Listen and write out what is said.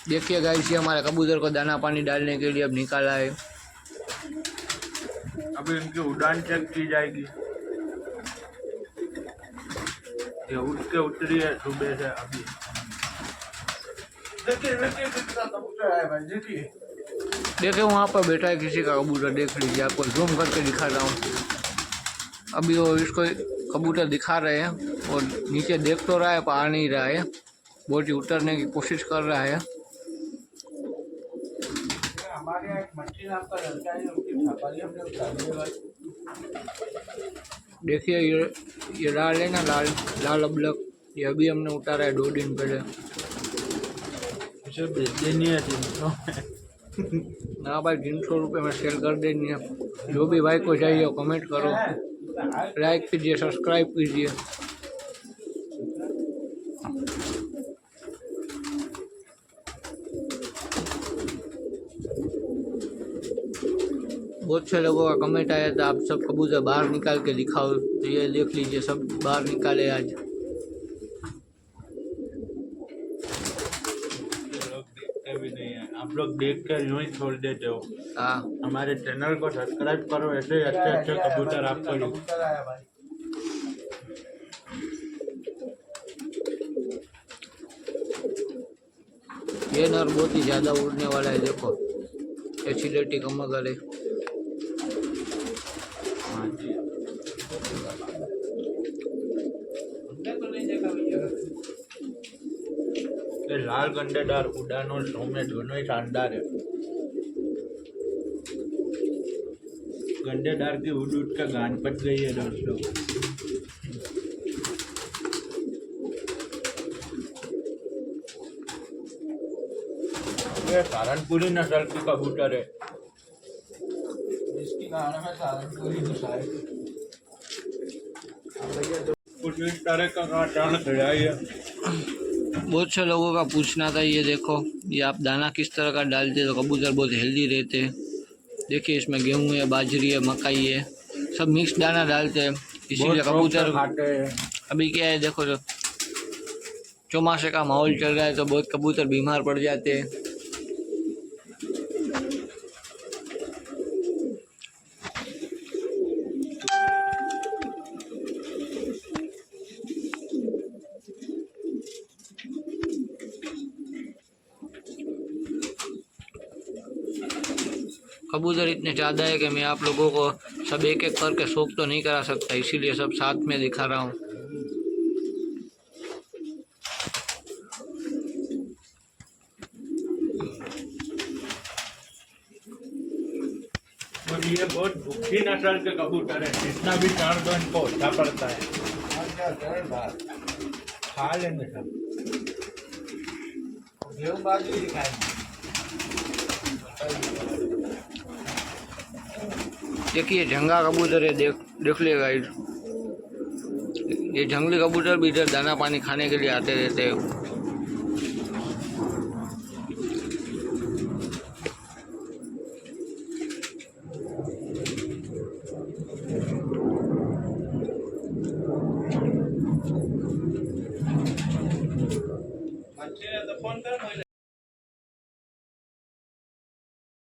देखिए गाइस, ये हमारे कबूतर को दाना पानी डालने के लिए अब निकाला है। अभी इनकी उड़ान चेक की जाएगी। ये उठ के उतरी है सुबह से अभी। देखिए वहाँ पर बैठा है किसी का कबूतर, देख लीजिए, आपको जूम करके दिखा रहा हूँ। अभी वो इसको कबूतर दिखा रहे हैं और नीचे देख तो रहा है पर आ नहीं रहा है, बहुत ही उतरने की कोशिश कर रहा है। हमारे यहाँ एक मच्छी नाम का लड़का है, उसकी छापाली हमने उतारी। देखिए ये लाल है ना, लाल लाल अबलक, ये अभी हमने उतारा है 2 दिन पहले। इसे बेच देनी है 300 ना भाई, 300 रुपये में सेल कर देनी है। जो भी भाई को चाहिए कमेंट करो, लाइक कीजिए, सब्सक्राइब कीजिए। बहुत से लोगों का कमेंट आया था, आप सब कबूतर बाहर निकाल के दिखाओ, तो ये देख लीजिए सब बाहर निकाले आज। भी नहीं है, आप लोग देख कर यूं ही छोड़ देते हो। हाँ, हमारे चैनल को सब्सक्राइब करो, ऐसे अच्छे अच्छे कबूतर आपको। ये नर बहुत ही ज़्यादा उड़ने वाला है, देखो एसिलेटी कमगर है। हाँ जी, ये लाल गंडेदार उड़ान और सोमे दोनों ही शानदार है। गंडेदार की उड़ उड़ का गान पट गई है दोस्तों। ये सहारनपुरी नस्ल की कबूतर है, जिसकी गाना में सहारनपुरी नस्ल कुछ इस तरह का काटन खिलाई है। बहुत से लोगों का पूछना था, ये देखो, ये आप दाना किस तरह का डालते हैं तो कबूतर बहुत हेल्दी रहते हैं। देखिए इसमें गेहूं है, बाजरी है, मकई है, सब मिक्स दाना डालते हैं, इसीलिए कबूतर खाते हैं। अभी क्या है, देखो जो चौमासे का माहौल चल रहा है तो बहुत कबूतर बीमार पड़ जाते हैं। कबूतर इतने ज़्यादा है कि मैं आप लोगों को सब एक एक करके शौक तो नहीं करा सकता, इसीलिए सब साथ में दिखा रहा हूँ। और ये बहुत भूखी नस्ल के कबूतर है, जितना भी चार दो इनको अच्छा पड़ता है। खा लेंगे सब, गेहूं बाजरी दिखाएंगे। देखिए झंगा कबूतर है, देख लिएगा। ये जंगली कबूतर भी इधर दाना पानी खाने के लिए आते रहते हैं।